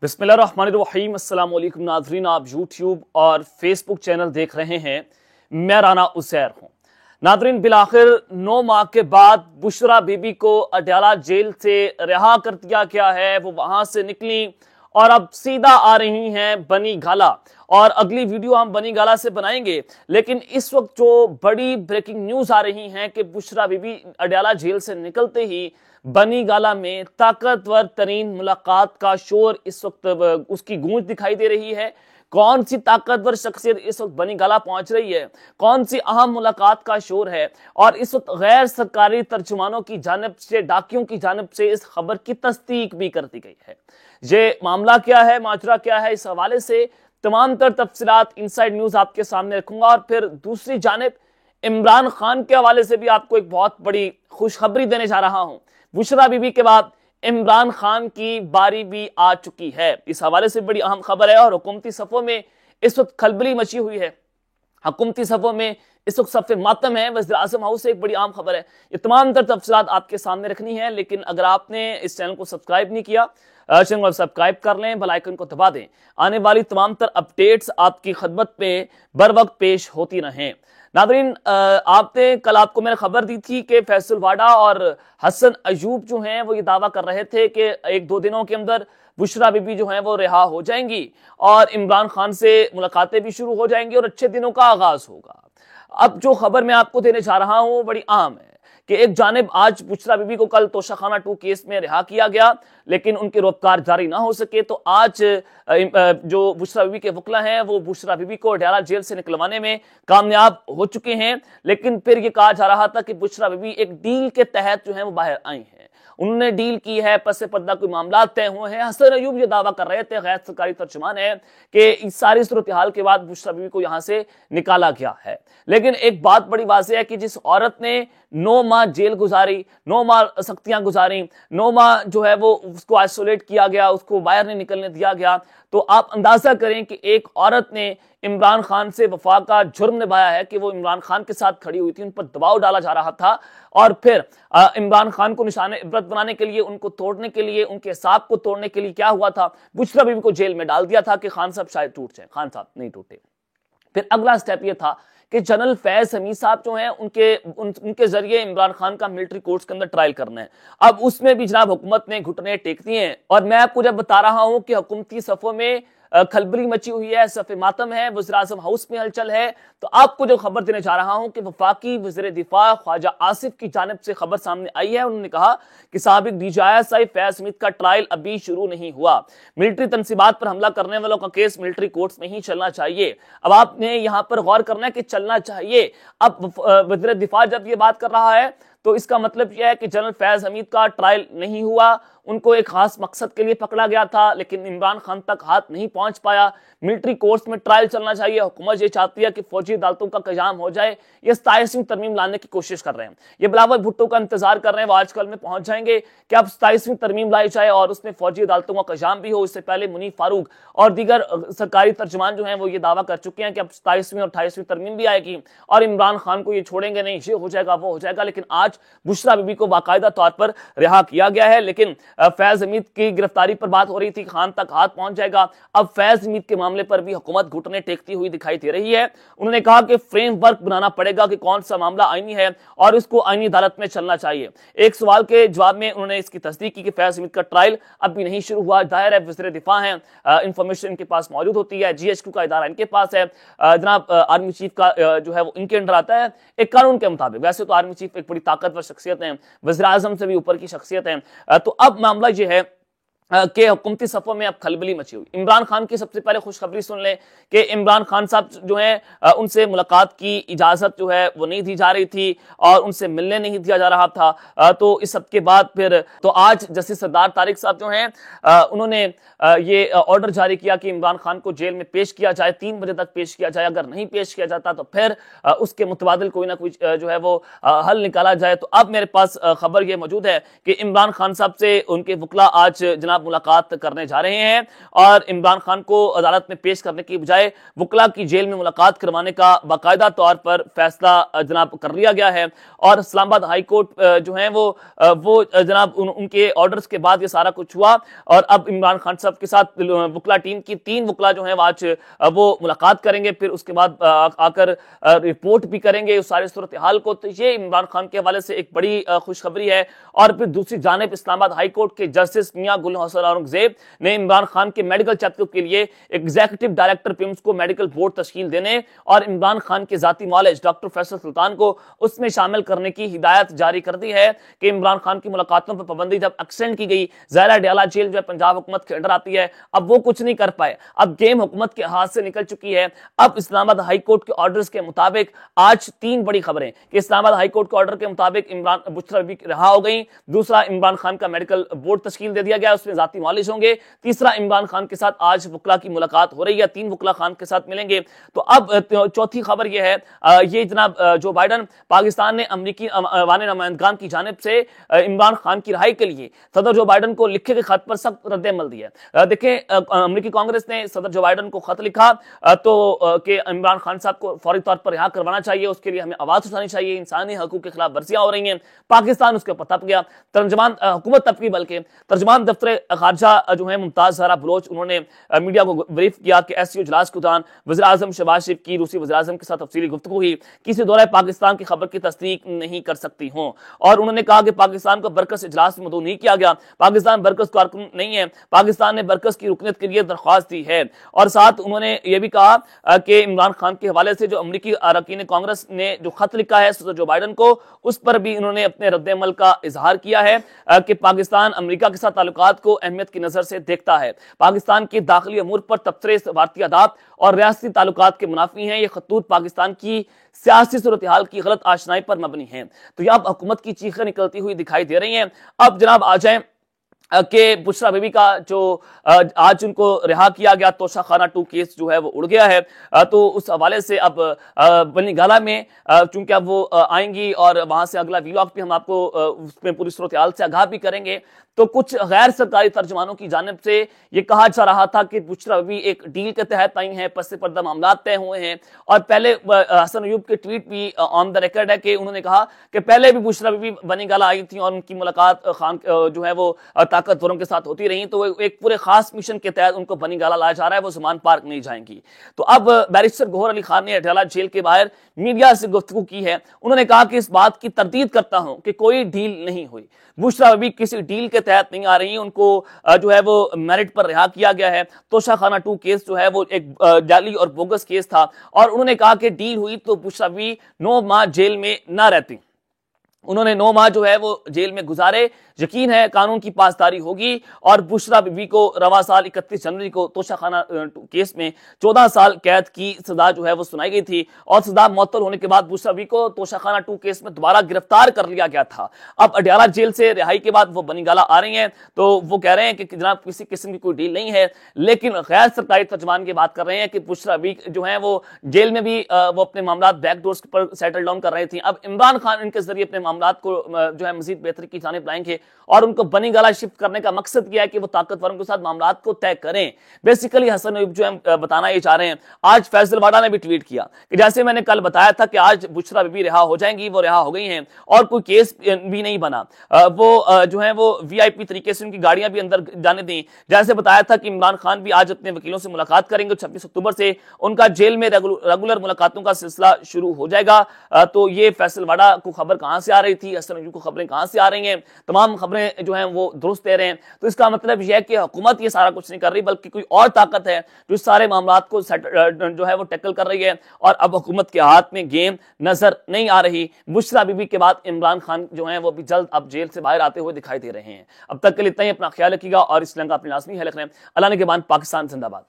बिस्मिल्लाहिर्रहमानिर्रहीम। अस्सलाम वालेकुम नाज़रीन, आप यूट्यूब और फेसबुक चैनल देख रहे हैं। मैं राना उसैर हूँ। नाज़रीन, बिलाखिर 9 माह के बाद बुशरा बीबी को अडयाला जेल से रिहा कर दिया गया है। वो वहां से निकली और अब सीधा आ रही हैं बनी गाला, और अगली वीडियो हम बनी गाला से बनाएंगे। लेकिन इस वक्त जो बड़ी ब्रेकिंग न्यूज आ रही है कि बुशरा बीबी अडयाला जेल से निकलते ही बनी गाला में ताकतवर तरीन मुलाकात का शोर इस वक्त उसकी गूंज दिखाई दे रही है। कौन सी ताकतवर शख्सियत इस वक्त बनी गाला पहुंच रही है, कौन सी अहम मुलाकात का शोर है, और इस वक्त गैर सरकारी तर्जुमानों की जानिब से, डाकियों की जानिब से इस खबर की तस्दीक भी कर दी गई है। ये मामला क्या है, माजरा क्या है, इस हवाले से तमाम तर तफसीलात इनसाइड न्यूज आपके सामने रखूंगा। और फिर दूसरी जानिब इमरान खान के हवाले से भी आपको एक बहुत बड़ी खुशखबरी देने जा रहा हूं। बुशरा बीबी के बाद इमरान खान की बारी भी आ चुकी है। इस हवाले से बड़ी अहम खबर है और हुकूमती सफ़ों में इस वक्त खलबली मची हुई है। हुकूमती सफ़ों में इस वक्त सफ़े मातम है। वज़ीर आज़म हाउस से एक बड़ी अहम खबर है। ये तमाम तर तफसीलात आपके सामने रखनी है। लेकिन अगर आपने इस चैनल को सब्सक्राइब नहीं किया, चैनल को सब्सक्राइब कर लें, बेल आइकन को दबा दें। आने वाली तमाम तर अपडेट्स आपकी खिदमत पे बर वक्त पेश होती रहें। नादरीन, कल आपको मैंने खबर दी थी कि फैसल वाडा और हसन अयूब जो हैं वो ये दावा कर रहे थे कि 1-2 दिनों के अंदर बुशरा बीबी जो हैं वो रिहा हो जाएंगी और इमरान खान से मुलाकातें भी शुरू हो जाएंगी और अच्छे दिनों का आगाज होगा। अब जो खबर मैं आपको देने जा रहा हूं बड़ी अहम है कि एक जानिब आज बुशरा बीबी को कल तोशाखाना 2 केस में रिहा किया गया, लेकिन उनके रोजगार जारी ना हो सके, तो आज जो बुशरा बीबी के वकला हैं वो बुशरा बीबी को अडयाला जेल से निकलवाने में कामयाब हो चुके हैं। लेकिन फिर ये कहा जा रहा था कि बुशरा बीबी एक डील के तहत जो है वो बाहर आई हैं, उन्होंने डील की है, पस पर्दा कोई मामला तय हुए हैं। हसन अयूब ये दावा कर रहे थे, गैर सरकारी तर्जुमान है, कि इस सारी सूरत हाल के बाद बुशरा बीबी को यहां से निकाला गया है। लेकिन एक बात बड़ी वाज़ेह है कि जिस औरत ने 9 माह जेल गुजारी, 9 माह सख्तियां गुजारी, 9 माह जो है वो उसको आइसोलेट किया गया, उसको बाहर नहीं निकलने दिया गया, तो आप अंदाजा करें कि एक औरत ने इमरान खान से वफा का जुर्म निभाया है कि वो इमरान खान के साथ खड़ी हुई थी, उन पर दबाव डाला जा रहा था, और फिर इमरान खान को निशाने इबरत बनाने के लिए, उनको तोड़ने के लिए, उनके हिसाब को तोड़ने के लिए क्या हुआ था, बुशरा बीबी को जेल में डाल दिया था कि खान साहब शायद टूट जाए। खान साहब नहीं टूटे। फिर अगला स्टेप ये था कि जनरल फैज हमीद साहब जो हैं उनके जरिए इमरान खान का मिलिट्री कोर्ट्स के अंदर ट्रायल करना है। अब उसमें भी जनाब हुकूमत ने घुटने टेक दिए हैं, और मैं आपको जब बता रहा हूं कि हुकूमती सफ़ों में खलबली मची हुई है, सफ़े मातम है, वज़ीर आज़म हाउस में हलचल है, तो आपको जो खबर देने जा रहा हूं कि वफाकी वज़ीर दिफा ख्वाजा आसिफ की जानिब से खबर सामने आई है। उन्होंने कहा कि साबिक DGI फैज हमीद का ट्रायल अभी शुरू नहीं हुआ, मिलिट्री तनसीबात पर हमला करने वालों का केस मिलिट्री कोर्ट्स में ही चलना चाहिए। अब आपने यहां पर गौर करना है कि चलना चाहिए। अब वज़ीर दिफा जब ये बात कर रहा है तो इसका मतलब यह है कि जनरल फैज हमीद का ट्रायल नहीं हुआ, उनको एक खास मकसद के लिए पकड़ा गया था, लेकिन इमरान खान तक हाथ नहीं पहुंच पाया। मिलिट्री कोर्ट्स में ट्रायल चलना चाहिए। हुकूमत ये चाहती है कि फौजी अदालतों का क़याम हो जाए। ये 27वीं तरमीम लाने की कोशिश कर रहे हैं। ये बिलावल भुट्टो का इंतजार कर रहे हैं, वो आजकल में पहुंच जाएंगे कि अब 27वीं तरमीम लाई जाए और उसमें फौजी अदालतों का क़याम भी हो। इससे पहले मुनीफ फारूक और दीगर सरकारी तर्जुमान जो हैं वो ये दावा कर चुके हैं कि अब 27वीं और 28वीं तरमीम भी आएगी और इमरान खान को ये छोड़ेंगे नहीं, ये हो जाएगा, वो हो जाएगा। लेकिन आज बुशरा बीबी को बाकायदा तौर पर रिहा किया गया है। लेकिन फैज हमीद की गिरफ्तारी पर बात हो रही थी, खान तक हाथ पहुंच जाएगा। अब फैज हमीद के मामले पर भी हुकूमत घुटने टेकती हुई दिखाई दे रही है। उन्होंने कहा कि फ्रेमवर्क बनाना पड़ेगा कि कौन सा मामला आईनी है और इसको आईनी अदालत में चलना चाहिए। एक सवाल के जवाब में उन्होंने इसकी तस्दीक की कि फैज हमीद का ट्रायल अब भी नहीं शुरू हुआ। जाहिर है वज़ीर दिफा है, इंफॉर्मेशन इनके पास मौजूद होती है, GHQ का इदारा इनके पास है, जनाब आर्मी चीफ का जो है वो इनके अंडर आता है एक कानून के मुताबिक। वैसे तो आर्मी चीफ एक बड़ी ताकतवर शख्सियत है, वज़ीर आज़म से भी ऊपर की शख्सियत है। तो अब मामला ये है कि हुकूमती सफ़ों में अब खलबली मची हुई। इमरान खान की सबसे पहले खुशखबरी सुन लें कि इमरान खान साहब जो हैं उनसे मुलाकात की इजाज़त जो है वो नहीं दी जा रही थी और उनसे मिलने नहीं दिया जा रहा था। तो इस सब के बाद फिर तो आज जस्टिस सरदार तारिक साहब जो हैं उन्होंने ये ऑर्डर जारी किया कि इमरान खान को जेल में पेश किया जाए, 3 बजे तक पेश किया जाए। अगर नहीं पेश किया जाता तो फिर उसके मुतबादिल कोई ना कोई जो है वो हल निकाला जाए। तो अब मेरे पास खबर ये मौजूद है कि इमरान खान साहब से उनके वकला आज जनाब जनाब मुलाकात करने जा रहे हैं और इमरान खान को अदालत में पेश करने की बजाय वकला की जेल में मुलाकात करवाने का बाकायदा तौर पर फैसला जनाब कर लिया गया है। और इस्लामाबाद हाई कोर्ट जो है वो जनाब उनके ऑर्डर्स के बाद ये सारा कुछ हुआ और अब इमरान खान साहब के साथ वकला टीम की 3 वकला जो है आज वो मुलाकात करेंगे, फिर उसके बाद आकर रिपोर्ट भी करेंगे उस सारी सूरत हाल को। तो ये इमरान खान के हवाले से एक बड़ी खुशखबरी है। और फिर दूसरी जानिब इस्लामाबाद हाई कोर्ट के जस्टिस मियां गुल हसन औरंगजेब ने इमरान खान के मेडिकल चेकअप के लिए एग्जीक्यूटिव डायरेक्टर पिम्स को मेडिकल बोर्ड तश्कील देने और इमरान खान के जाती मौलिज डॉक्टर फैसल सुल्तान को उसमें शामिल करने की हिदायत जारी कर दी है कि इमरान खान की मुलाकातों पर पाबंदी जब एक्सटेंड की गई, ज़ाहिर अडयाला जेल जो है पंजाब हुकूमत के अंडर आती है, अब वो कुछ नहीं कर पाए, अब गेम हुकूमत के हाथ से निकल चुकी है। अब इस्लामाबाद हाई कोर्ट के ऑर्डर्स के मुताबिक आज 3 बड़ी खबरें कि इस्लामाबाद हाई कोर्ट के ऑर्डर के मुताबिक इमरान बुशरा बीबी रहा हो गई, दूसरा इमरान खान का मेडिकल बोर्ड तश्कील दे दिया गया, उसमें जाती मौलिज होंगे, तीसरा इमरान खान के साथ आज वकला की मुलाकात हो रही है, 3 वकला खान के साथ मिलेंगे। तो अब चौथी खबर यह है, ये जनाब जो बाइडन पाकिस्तान ने अमरीकी अवान नुमाइंदगान की जानिब से इमरान खान की रिहाई के लिए सदर जो बाइडन को लिखे गए खत पर सख्त रद्द-ए-अमल दिया। देखें, अमरीकी कांग्रेस ने सदर जो बाइडन को खत लिखा तो कि इमरान खान साहब को फौरी तौर पर रिहा करवाना चाहिए, उसके लिए हमें आवाज उठानी चाहिए, इंसानी हकूक के खिलाफ वर्जियां हो रही हैं। पाकिस्तान उसके ऊपर तप गया, तर्जमान हुकूमत तप गई, बल्कि तर्जमान दफ्तर खारजा जो है मुमताज ज़हरा बलोच, उन्होंने मीडिया को ब्रीफ किया कि एससीओ इजलास के दौरान वज़ीर-ए-आज़म शहबाज शरीफ की रूसी वज़ीर-ए-आज़म के साथ तफसीली गुफ्तगू हुई, किसी दौरे पाकिस्तान की खबर की तस्दीक नहीं कर सकती हों। और उन्होंने कहा कि पाकिस्तान को बरकस इजलास में मदऊ नहीं किया गया, पाकिस्तान बरकस कारकुन नहीं है, पाकिस्तान ने बरकस की रुकनीत के लिए दरख्वास्त दी है। और साथ उन्होंने ये भी कहा कि इमरान खान के हवाले से जो अमरीकी अरकान कांग्रेस ने जो खत लिखा है सदर जो बाइडन को, उस पर भी उन्होंने अपने रद्द-ए-अमल का इजहार किया है कि पाकिस्तान अमरीका के साथ ताल्लुकात को अहमियत की नजर से देखता है, पाकिस्तान के दाखिली अमूर पर तबसरे सफारती आदाब और रियासती ताल्लुकात के मुनाफी हैं, ये खतूत पाकिस्तान की सियासी सूरत हाल की गलत आशनाई पर मबनी है। तो यह अब हुकूमत की चीखें निकलती हुई दिखाई दे रही हैं। अब जनाब आ जाए कि बुशरा बीबी का जो आज उनको रिहा किया गया तोशाखाना 2 केस जो है वो उड़ गया है, तो उस हवाले से अब बनीगाला में चूंकि अब वो आएंगी और वहां से अगला व्लॉग भी हम आपको उसमें पूरी सूरत हाल से आगाह भी करेंगे। तो कुछ गैर सरकारी तर्जमानों की जानिब से ये कहा जा रहा था कि बुशरा बीबी एक डील के तहत आई हैं, पस पर्दा मामला तय हुए हैं। और पहले हसन अयूब के ट्वीट भी ऑन द रिकॉर्ड है कि उन्होंने कहा कि पहले भी बुशरा बीबी बनीगाला आई थी और उनकी मुलाकात खान जो है वो ताकतवरों के साथ होती रही, तो एक पूरे खास मिशन के तहत उनको बनीगाला लाया जा रहा है, वो ज़मान पार्क नहीं जाएंगी। तो अब बैरिस्टर गौहर अली खान ने अडयाला जेल के बाहर मीडिया से गुफ्तगू की है। उन्होंने कहा कि इस बात की तरदीद करता हूं कि कोई डील नहीं हुई, बुशरा बीबी किसी डील के तहत नहीं आ रही, उनको जो है वो मेरिट पर रिहा किया गया है। तोशाखाना 2 केस जो है वो एक जाली और बोगस केस था और उन्होंने कहा कि डील हुई तो बुशरा बीबी 9 माह जेल में ना रहती। उन्होंने 9 माह जो है वो जेल में गुजारे, यकीन है कानून की पासदारी होगी। और बुशरा बीबी को रवा साल 31 जनवरी को तोशाखाना केस में 14 साल कैद की सजा जो है वो सुनाई गई थी और सजा मुअत्तल होने के बाद बुशरा बीबी को तोशाखाना 2 केस में दोबारा गिरफ्तार कर लिया गया था। अब अडयाला जेल से रिहाई के बाद वो बनीगाला आ रही हैं, तो वो कह रहे हैं कि जनाब किसी किस्म की कोई डील नहीं है, लेकिन गैर सरकारी तर्जमान की बात कर रहे हैं कि बुशरा बीबी जो है वो जेल में भी वो अपने मामला बैकडोर्स पर सेटल डाउन कर रही थी। अब इमरान खान इनके जरिए अपने मामला को जो है मजीद बेहतरी की जानिब लाएंगे और उनको बनीगाला शिफ्ट करने का मकसद यह है कि वो ताकतवरों के साथ मामला को तय करें। बेसिकली हसन अयूब जो है बताना ये चाह रहे हैं। आज फैसल वाडा ने भी ट्वीट किया कि जैसे मैंने कल बताया था कि आज बुशरा बीबी रिहा हो जाएंगी, वो रिहा हो गई हैं और कोई केस भी नहीं बना, वो जो है वो वीआईपी तरीके से उनकी गाड़ियां भी अंदर जाने दी। जैसे बताया था कि इमरान खान भी आज अपने वकीलों से मुलाकात करेंगे, 26 अक्टूबर से उनका जेल में रेगुलर मुलाकातों का सिलसिला शुरू हो जाएगा। तो ये फैसल वाडा को खबर कहां से आ रही थी, हसन अयूब को खबरें कहां से आ रही हैं, तमाम खबरें जो हैं वो दुरुस्त दे रहे हैं। तो इसका मतलब यह है कि हुकूमत ये सारा कुछ नहीं कर रही, बल्कि कोई और ताकत है जो इस सारे मामलात को जो है वो टैकल कर रही है और अब हुकूमत के हाथ में गेम नजर नहीं आ रही। बुशरा बीबी के बाद इमरान खान जो है वो भी जल्द अब जेल से बाहर आते हुए दिखाई दे रहे हैं। अब तक के लिए इतना ही, अपना ख्याल रखिएगा और इस लंका अपनी लाजमी है। अल्लाह ने के बाद पाकिस्तान जिंदाबाद।